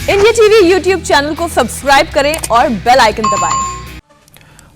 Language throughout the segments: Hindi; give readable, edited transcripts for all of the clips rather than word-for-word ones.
इंडिया टीवी यूट्यूब चैनल को सब्सक्राइब करें और बेल आइकन दबाएं।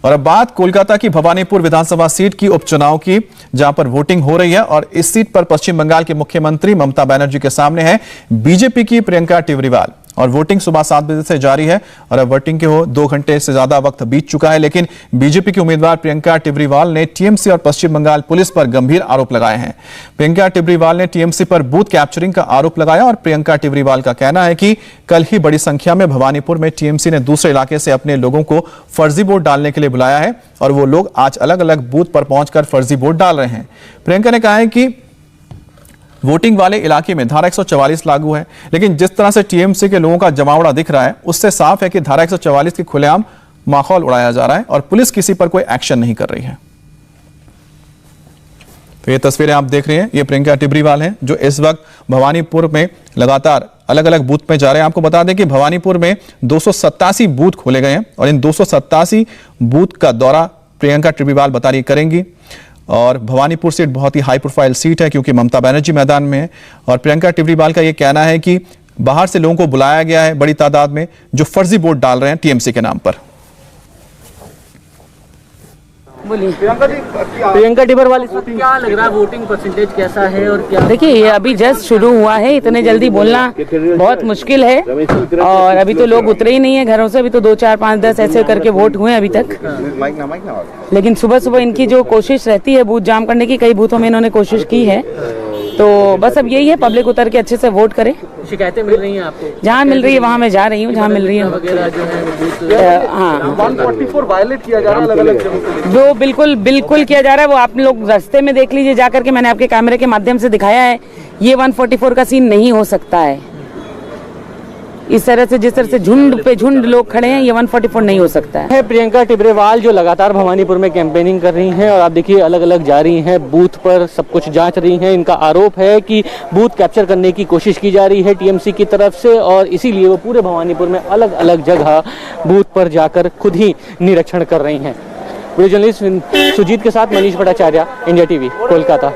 और अब बात कोलकाता की भवानीपुर विधानसभा सीट की उपचुनाव की, जहां पर वोटिंग हो रही है और इस सीट पर पश्चिम बंगाल के मुख्यमंत्री ममता बनर्जी के सामने है बीजेपी की प्रियंका टिवरीवाल। और वोटिंग सुबह 7 बजे से जारी है और अब वोटिंग के 2 घंटे से ज्यादा वक्त बीत चुका है, लेकिन बीजेपी की उम्मीदवार प्रियंका टिवरीवाल ने टीएमसी और पश्चिम बंगाल पुलिस पर गंभीर आरोप लगाए हैं। प्रियंका टिवरीवाल ने टीएमसी पर बूथ कैप्चरिंग का आरोप लगाया और प्रियंका टिवरीवाल का कहना है कि कल ही बड़ी संख्या में भवानीपुर में टीएमसी ने दूसरे इलाके से अपने लोगों को फर्जी वोट डालने के लिए बुलाया है और वो लोग आज अलग अलग बूथ पर पहुंचकर फर्जी वोट डाल रहे हैं। प्रियंका ने कहा है कि वोटिंग वाले इलाके में धारा 144 लागू है, लेकिन जिस तरह से टीएमसी के लोगों का जमावड़ा दिख रहा है उससे साफ है कि धारा 144 की खुलेआम माहौल उड़ाया जा रहा है और पुलिस किसी पर कोई एक्शन नहीं कर रही है। तो ये तस्वीरें आप देख रहे हैं, ये प्रियंका टिवरीवाल हैं जो इस वक्त भवानीपुर में लगातार अलग अलग बूथ में जा रहे हैं। आपको बता दें कि भवानीपुर में 287 बूथ खोले गए हैं और इन 287 बूथ का दौरा प्रियंका टिवरीवाल बतारी करेंगी। और भवानीपुर सीट बहुत ही हाई प्रोफाइल सीट है क्योंकि ममता बनर्जी मैदान में है और प्रियंका टिवरीवाल का यह कहना है कि बाहर से लोगों को बुलाया गया है बड़ी तादाद में जो फर्जी वोट डाल रहे हैं टीएमसी के नाम पर। बोलिए प्रियंका टिवरीवाल, इस वक्त क्या लग रहा है, वोटिंग परसेंटेज कैसा है और क्या? देखिए ये अभी जस्ट शुरू हुआ है, इतने जल्दी बोलना बहुत मुश्किल है और अभी तो लोग उतरे ही नहीं है घरों से। अभी तो 2, 4, 5, 10 ऐसे करके वोट हुए अभी तक, लेकिन सुबह सुबह इनकी जो कोशिश रहती है बूथ जाम करने की, कई बूथों में इन्होंने कोशिश की है। तो बस अब यही है, पब्लिक उतर के अच्छे से वोट करे। शिकायतें मिल रही हैं आपको? जहाँ मिल रही है वहाँ मैं जा रही हूँ, जहाँ मिल रही है वगैरह जो है हाँ 144 वायलेट किया जा रहा है अलग अलग जगहों पे। जो बिल्कुल किया जा रहा है वो आप लोग रास्ते में देख लीजिए जाकर के, मैंने आपके कैमरे के माध्यम से दिखाया है। ये 144 का सीन नहीं हो सकता है। इस तरह से जिस तरह से झुंड पे झुंड लोग खड़े हैं, ये 144 नहीं हो सकता है। प्रियंका टिवरीवाल जो लगातार भवानीपुर में कैंपेनिंग कर रही हैं और आप देखिए अलग अलग जा रही हैं, बूथ पर सब कुछ जांच रही हैं। इनका आरोप है कि बूथ कैप्चर करने की कोशिश की जा रही है टीएमसी की तरफ से और इसीलिए वो पूरे भवानीपुर में अलग अलग जगह बूथ पर जाकर खुद ही निरीक्षण कर रही हैं। वीडियो जर्नलिस्ट सुजीत के साथ मनीष भट्टाचार्य, इंडिया टीवी, कोलकाता।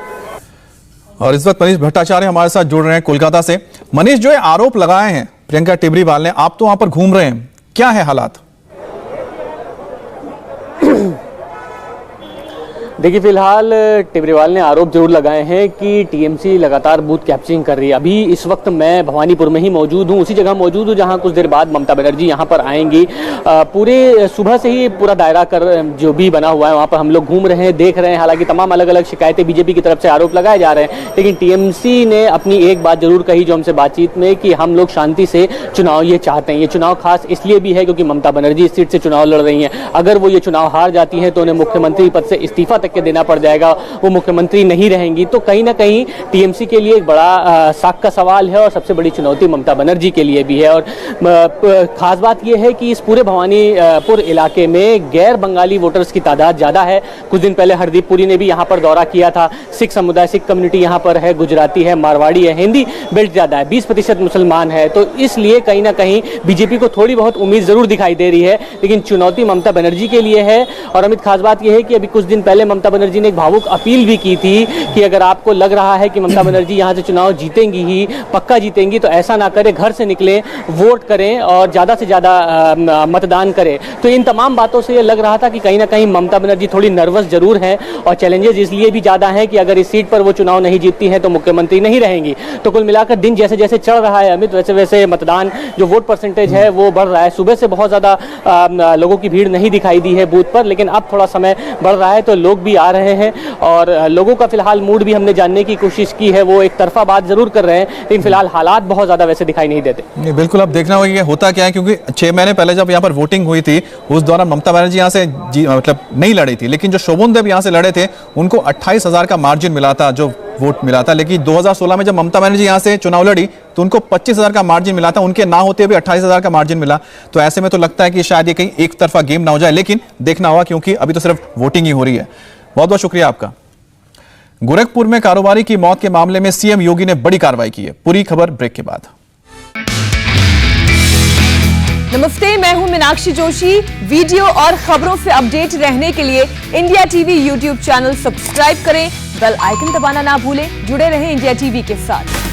और इस वक्त मनीष भट्टाचार्य हमारे साथ जुड़ रहे हैं कोलकाता से। मनीष, जो आरोप लगाए हैं प्रियंका टिवरीवाल ने, आप तो वहां पर घूम रहे हैं, क्या है हालात? देखिए फिलहाल टिवरीवाल ने आरोप जरूर लगाए हैं कि टीएमसी लगातार बूथ कैप्चरिंग कर रही है। अभी इस वक्त मैं भवानीपुर में ही मौजूद हूँ, उसी जगह मौजूद हूँ जहाँ कुछ देर बाद ममता बनर्जी यहाँ पर आएंगी। पूरे सुबह से ही पूरा दायरा कर जो भी बना हुआ है वहाँ पर हम लोग घूम रहे हैं, देख रहे हैं। हालांकि तमाम अलग अलग शिकायतें बीजेपी की तरफ से आरोप लगाए जा रहे हैं, लेकिन टीएमसी ने अपनी एक बात जरूर कही जो हमसे बातचीत में, कि हम लोग शांति से चुनाव ये चाहते हैं। ये चुनाव खास इसलिए भी है क्योंकि ममता बनर्जी इस सीट से चुनाव लड़ रही हैं। अगर वो ये चुनाव हार जाती हैं तो उन्हें मुख्यमंत्री पद से इस्तीफा तक के देना पड़ जाएगा, वो मुख्यमंत्री नहीं रहेंगी। तो कहीं ना कहीं टीएमसी के लिए एक बड़ा साख का सवाल है और सबसे बड़ी चुनौती ममता बनर्जी के लिए भी है। और खास बात यह है कि इस पूरे भवानीपुर इलाके में गैर बंगाली वोटर्स की तादाद ज्यादा है। कुछ दिन पहले हरदीप पुरी ने भी यहाँ पर दौरा किया था। सिख समुदाय, सिख कम्युनिटी यहाँ पर है, गुजराती है, मारवाड़ी है, हिंदी बेल्ट ज्यादा है, 20% मुसलमान है। तो इसलिए कहीं ना कहीं बीजेपी को थोड़ी बहुत उम्मीद जरूर दिखाई दे रही है, लेकिन चुनौती ममता बनर्जी के लिए है। और अमित, खास बात यह है कि अभी कुछ दिन पहले ममता बनर्जी ने एक भावुक अपील भी की थी कि अगर आपको लग रहा है कि ममता बनर्जी यहां से चुनाव जीतेंगी ही, पक्का जीतेंगी, तो ऐसा ना करें, घर से निकलें, वोट करें और ज्यादा से ज्यादा मतदान करें। तो इन तमाम बातों से ये लग रहा था कि कहीं ना कहीं ममता बनर्जी थोड़ी नर्वस जरूर है और चैलेंजेस इसलिए भी ज्यादा है कि अगर इस सीट पर वो चुनाव नहीं जीतती है तो मुख्यमंत्री नहीं रहेंगी। तो कुल मिलाकर दिन जैसे जैसे चढ़ रहा है अमित, वैसे वैसे मतदान जो वोट परसेंटेज है वो बढ़ रहा है। सुबह से बहुत ज्यादा लोगों की भीड़ नहीं दिखाई दी है बूथ पर, लेकिन अब थोड़ा समय बढ़ रहा है तो लोग भी आ रहे हैं और लोगों का फिलहाल मूड भी हमने जानने की कोशिश की है। वो एक तरफा बात जरूर कर रहे हैं, लेकिन फिलहाल हालात बहुत ज्यादा वैसे दिखाई नहीं देते। नहीं, बिल्कुल अब देखना होगा ये होता क्या है, क्योंकि 6 महीने पहले जब यहाँ पर वोटिंग हुई थी उस दौरान ममता बनर्जी यहाँ से मतलब नहीं लड़ी थी, लेकिन जो शोभन देव यहाँ से लड़े थे उनको 28,000 का मार्जिन मिला था, जो वोट मिला था। लेकिन 2016 में जब ममता बनर्जी यहाँ से चुनाव लड़ी तो उनको 25,000 का मार्जिन मिला था, उनके ना होते हुए 28,000 का मार्जिन मिला। तो ऐसे में तो लगता है कि शायद ये कहीं एक तरफा गेम ना हो जाए, लेकिन देखना होगा क्योंकि अभी तो सिर्फ वोटिंग ही हो रही है। बहुत बहुत शुक्रिया आपका। गोरखपुर में कारोबारी की मौत के मामले में सीएम योगी ने बड़ी कार्रवाई की है। पूरी खबर ब्रेक के बाद। नमस्ते, मैं हूं मीनाक्षी जोशी। वीडियो और खबरों से अपडेट रहने के लिए India TV YouTube channel subscribe करें, बेल आइकन दबाना ना भूलें। जुड़े रहें इंडिया टीवी के साथ।